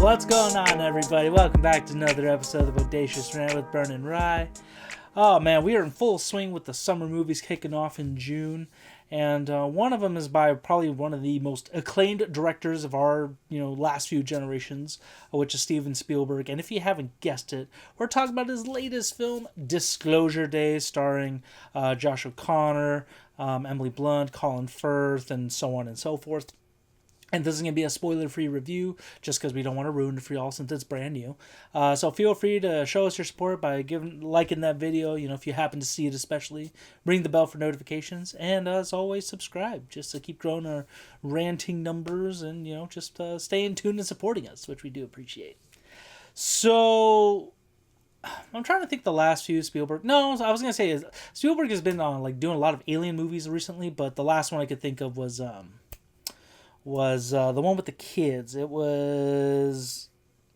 What's going on, everybody? Welcome back to another episode of the Bodacious Rant with Burn and Rye. Oh man, we are in full swing with the summer movies kicking off in June, and one of them is by probably one of the most acclaimed directors of our last few generations, which is Steven Spielberg. And if you haven't guessed it, we're talking about his latest film, Disclosure Day, starring Josh O'Connor, Emily Blunt, Colin Firth, and so on and so forth. And this is going to be a spoiler-free review, just because we don't want to ruin it for y'all since it's brand new. So feel free to show us your support by liking that video, if you happen to see it especially. Ring the bell for notifications. And as always, subscribe, just to keep growing our ranting numbers and, just stay in tune and supporting us, which we do appreciate. So I'm trying to think the last few Spielberg. No, I was going to say Spielberg has been doing a lot of alien movies recently, but the last one I could think of was the one with the kids. It was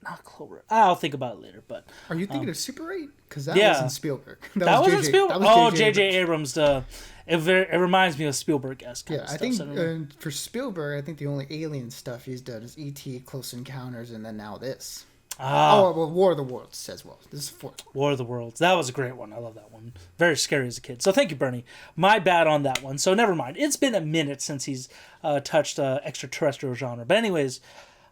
not Clover. I'll think about it later. But are you thinking of Super 8? Because that wasn't Spielberg. That wasn't Spielberg. Oh, J.J. Abrams. It reminds me of Spielberg-esque. Yeah, I think for Spielberg, I think the only alien stuff he's done is E.T., Close Encounters, and then now this. War of the Worlds as well. This is fourth. War of the Worlds. That was a great one. I love that one. Very scary as a kid. So thank you, Bernie. My bad on that one. So never mind. It's been a minute since he's touched extraterrestrial genre. But anyways,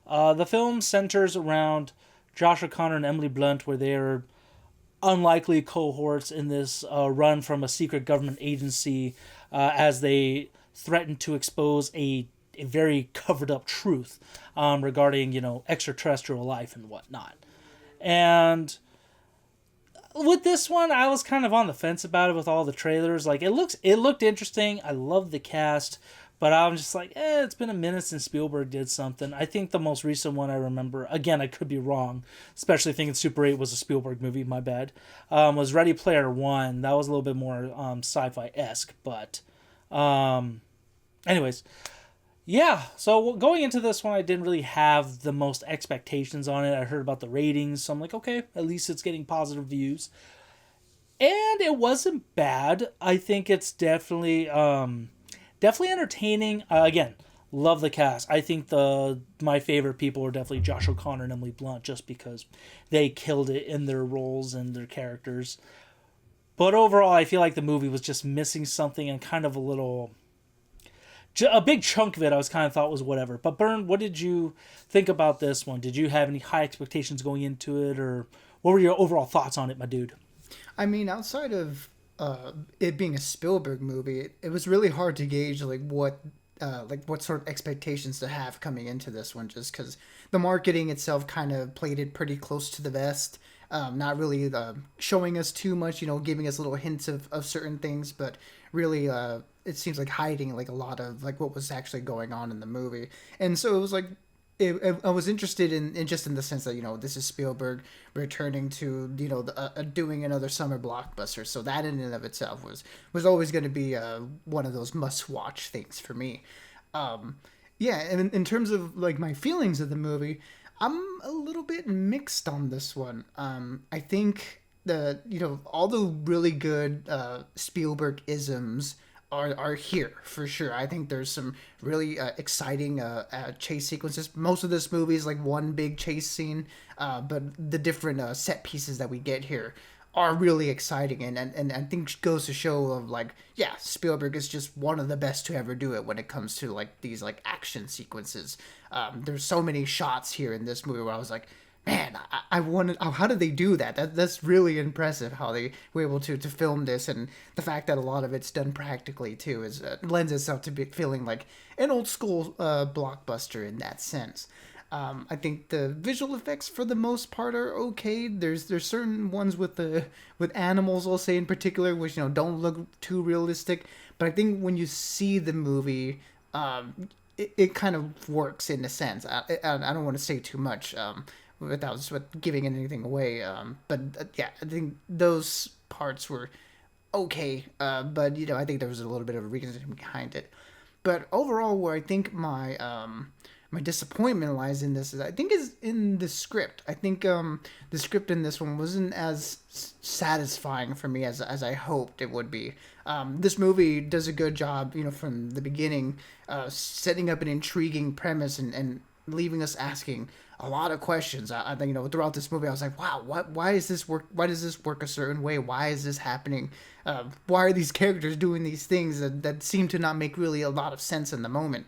the film centers around Josh O'Connor and Emily Blunt, where they are unlikely cohorts in this run from a secret government agency as they threaten to expose a very covered up truth regarding extraterrestrial life and whatnot. And with this one, I was kind of on the fence about it with all the trailers. It looked interesting. I love the cast, but I'm just like, it's been a minute since Spielberg did something. I think the most recent one I remember, again, I could be wrong, especially thinking Super 8 was a Spielberg movie, my bad, was Ready Player One. That was a little bit more sci-fi-esque, but anyways. Yeah, so going into this one, I didn't really have the most expectations on it. I heard about the ratings, so I'm like, okay, at least it's getting positive views. And it wasn't bad. I think it's definitely entertaining. Again, love the cast. I think my favorite people are definitely Josh O'Connor and Emily Blunt, just because they killed it in their roles and their characters. But overall, I feel like the movie was just missing something and kind of a big chunk of it I thought was whatever. But Bern, what did you think about this one? Did you have any high expectations going into it, or what were your overall thoughts on it, my dude? I mean, outside of it being a Spielberg movie, it was really hard to gauge what sort of expectations to have coming into this one, just because the marketing itself kind of played it pretty close to the vest. Not really showing us too much, giving us little hints of certain things, but really it seems like hiding a lot of what was actually going on in the movie. And so it was I was interested in just in the sense that this is Spielberg returning to doing another summer blockbuster, so that in and of itself was always going to be one of those must watch things for me. And in terms of my feelings of the movie, I'm a little bit mixed on this one. I think all the really good Spielberg isms are here for sure. I think there's some really exciting chase sequences. Most of this movie is one big chase scene, but the different set pieces that we get here are really exciting, and I think goes to show of Spielberg is just one of the best to ever do it when it comes to these action sequences. There's so many shots here in this movie where I was like, man, I wanted. How did they do that? That's really impressive how they were able to film this, and the fact that a lot of it's done practically too lends itself to feeling like an old school blockbuster in that sense. I think the visual effects for the most part are okay. There's certain ones with animals, I'll say in particular, which don't look too realistic. But I think when you see the movie, it kind of works in a sense. I don't want to say too much without giving anything away. But I think those parts were okay. But I think there was a little bit of a reason behind it. But overall, where I think my disappointment lies in this is in the script. I think the script in this one wasn't as satisfying for me as I hoped it would be. This movie does a good job, from the beginning, setting up an intriguing premise and leaving us asking a lot of questions. I think, throughout this movie, I was like, wow, why is this work? Why does this work a certain way? Why is this happening? Why are these characters doing these things that seem to not make really a lot of sense in the moment?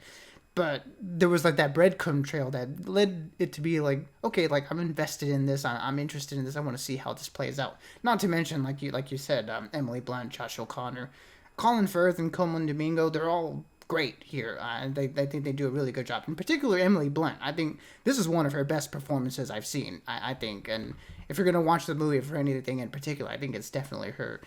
But there was like that breadcrumb trail that led it to be like, okay, like I'm invested in this. I'm interested in this. I want to see how this plays out. Not to mention, like you said, Emily Blunt, Josh O'Connor, Colin Firth, and Coleman Domingo. They're all great here. I think they do a really good job. In particular, Emily Blunt. I think this is one of her best performances I've seen. I think, and if you're gonna watch the movie for anything in particular, I think it's definitely her.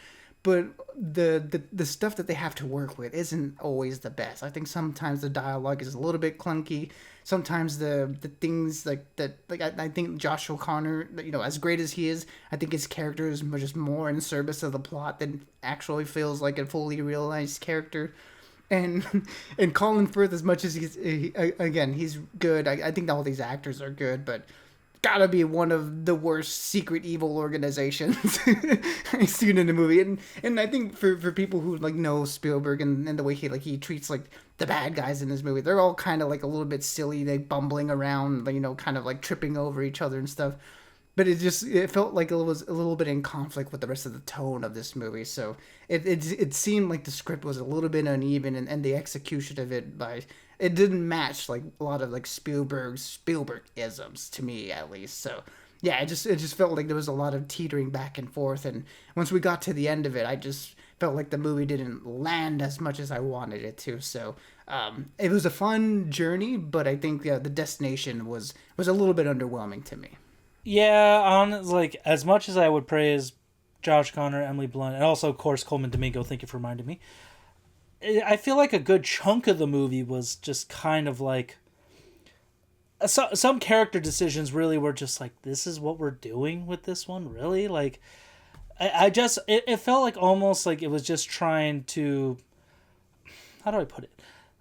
But the stuff that they have to work with isn't always the best. I think sometimes the dialogue is a little bit clunky. Sometimes the things like that, like I think Josh O'Connor, as great as he is, I think his character is just more in service of the plot than actually feels like a fully realized character. And and Colin Firth, as much as he's good. I think all these actors are good, but gotta be one of the worst secret evil organizations I've seen in a movie. And I think for people who like know Spielberg and the way he treats like the bad guys in this movie, they're all kind of like a little bit silly, they bumbling around, kind of like tripping over each other and stuff. But it felt like it was a little bit in conflict with the rest of the tone of this movie. So it seemed like the script was a little bit uneven, and the execution of it didn't match like a lot of like Spielberg isms to me, at least. So yeah, it just felt like there was a lot of teetering back and forth. And once we got to the end of it, I just felt like the movie didn't land as much as I wanted it to. So it was a fun journey, but I think the destination was a little bit underwhelming to me. Yeah, like as much as I would praise Josh Connor, Emily Blunt, and also of course Coleman Domingo, thank you for reminding me. I feel like a good chunk of the movie was just kind of like some character decisions really were just like, this is what we're doing with this one, really? Like I just it felt like almost like it was just trying to, how do I put it?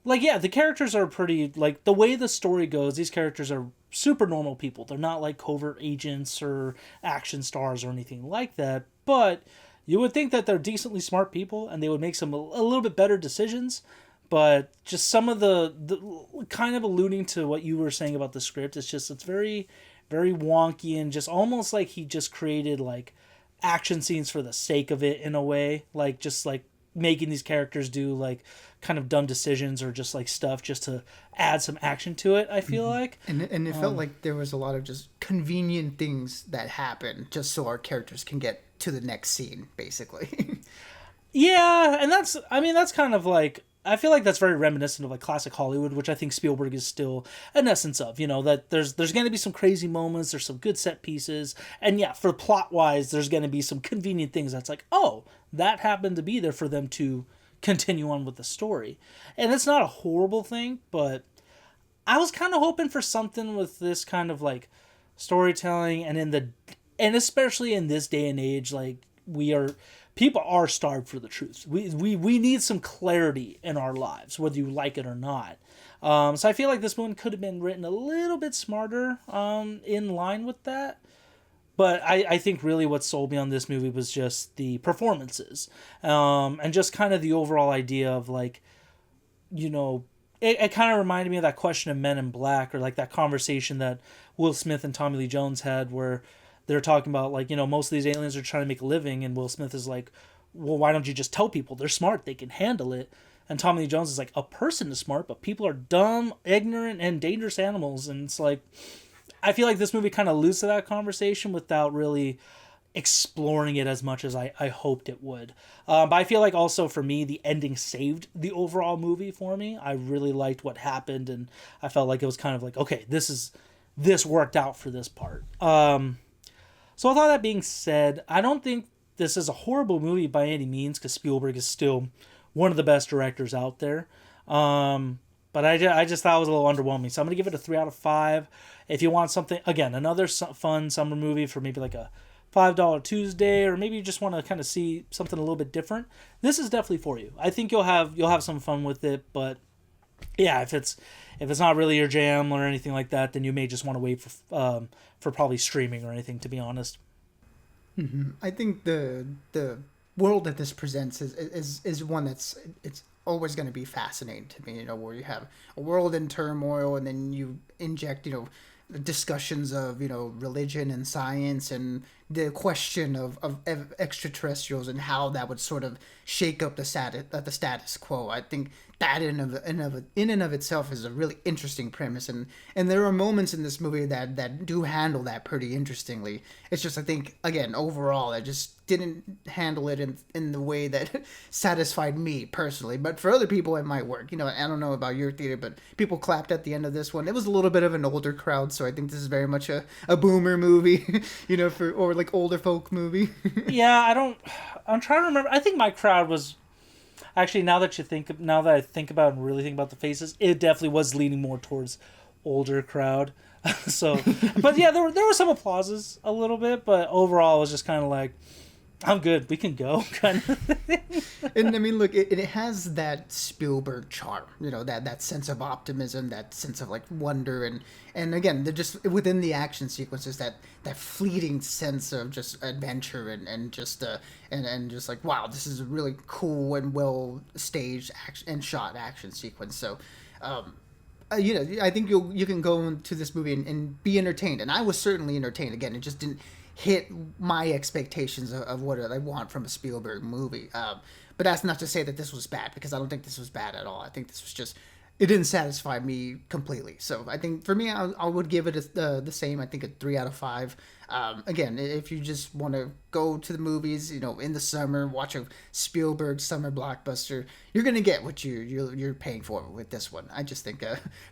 Like, yeah, the characters are pretty, like, the way the story goes, these characters are super normal people. They're not, like, covert agents or action stars or anything like that. But you would think that they're decently smart people and they would make some a little bit better decisions. But just some of the kind of alluding to what you were saying about the script, it's very, very wonky and just almost like he just created, like, action scenes for the sake of it in a way. Like, just, like, making these characters do like kind of dumb decisions or just like stuff just to add some action to it, I feel like. And it felt like there was a lot of just convenient things that happen just so our characters can get to the next scene, basically. Yeah, and that's kind of like, I feel like that's very reminiscent of like classic Hollywood, which I think Spielberg is still an essence of, that there's going to be some crazy moments, there's some good set pieces, and yeah, for plot wise, there's going to be some convenient things that's like, oh, that happened to be there for them to continue on with the story. And it's not a horrible thing, but I was kind of hoping for something with this kind of like storytelling, and especially in this day and age, like people are starved for the truth. We need some clarity in our lives, whether you like it or not. So I feel like this one could have been written a little bit smarter in line with that. But I think really what sold me on this movie was just the performances. And just kind of the overall idea of like, it kind of reminded me of that question of Men in Black, or like that conversation that Will Smith and Tommy Lee Jones had where they're talking about like, most of these aliens are trying to make a living, and Will Smith is like, well, why don't you just tell people they're smart, they can handle it? And Tommy Lee Jones is like, a person is smart, but people are dumb, ignorant, and dangerous animals. And it's like, I feel like this movie kind of alludes to that conversation without really exploring it as much as I hoped it would. But I feel like also for me, the ending saved the overall movie for me. I really liked what happened, and I felt like it was kind of like, okay, this worked out for this part. So with all that being said, I don't think this is a horrible movie by any means, because Spielberg is still one of the best directors out there. But I just thought it was a little underwhelming. So I'm going to give it a 3 out of 5. If you want something, again, another fun summer movie for maybe like a $5 Tuesday, or maybe you just want to kind of see something a little bit different, this is definitely for you. I think you'll have some fun with it. But yeah, if it's not really your jam or anything like that, then you may just want to wait for probably streaming or anything, to be honest. Mm-hmm. I think the world that this presents is one that's it's always going to be fascinating to me. Where you have a world in turmoil, and then you inject discussions of religion and science and the question of extraterrestrials and how that would sort of shake up the status quo. I think that in and of itself is a really interesting premise, and there are moments in this movie that do handle that pretty interestingly. It's just, I think, again, overall I just didn't handle it in the way that satisfied me personally, but for other people it might work. I don't know about your theater, but people clapped at the end of this one. It was a little bit of an older crowd, so I think this is very much a boomer movie, or like older folk movie. Yeah, I'm trying to remember. I think my crowd was actually, now that I think about and really think about the faces, it definitely was leaning more towards older crowd. So, but yeah, there were some applauses a little bit, but overall it was just kind of like, I'm good, we can go, kind of thing. And I mean, look, it has that Spielberg charm, that sense of optimism, that sense of like wonder, and again, they're just within the action sequences, that fleeting sense of just adventure and just and just like, wow, this is a really cool and well staged action and shot action sequence. So, I think you can go into this movie and be entertained, and I was certainly entertained. Again, it just didn't hit my expectations of what I want from a Spielberg movie. But that's not to say that this was bad, because I don't think this was bad at all. I think this was just, it didn't satisfy me completely. So I think for me, I would give it the same. I think a 3 out of 5. Again, if you just want to go to the movies, in the summer, watch a Spielberg summer blockbuster, you're gonna get what you're paying for with this one. I just think,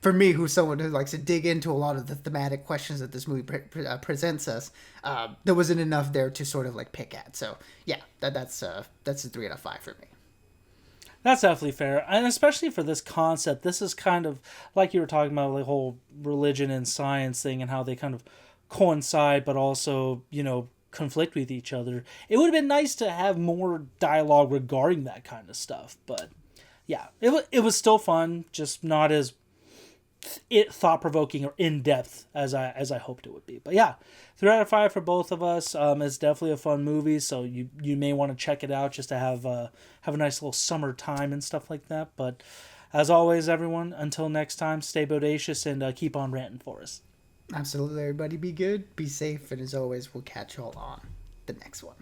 for me, who's someone who likes to dig into a lot of the thematic questions that this movie presents us, there wasn't enough there to sort of like pick at. So yeah, that's a 3 out of 5 for me. That's definitely fair, and especially for this concept, this is kind of like you were talking about, the whole religion and science thing and how they kind of coincide, but also conflict with each other. It would have been nice to have more dialogue regarding that kind of stuff, but yeah, it was still fun, just not as thought provoking or in depth as I hoped it would be. But yeah, 3 out of 5 for both of us. It's definitely a fun movie, so you may want to check it out just to have a nice little summer time and stuff like that. But as always, everyone, until next time, stay bodacious and keep on ranting for us. Absolutely, everybody. Be good, be safe, and as always, we'll catch y'all on the next one.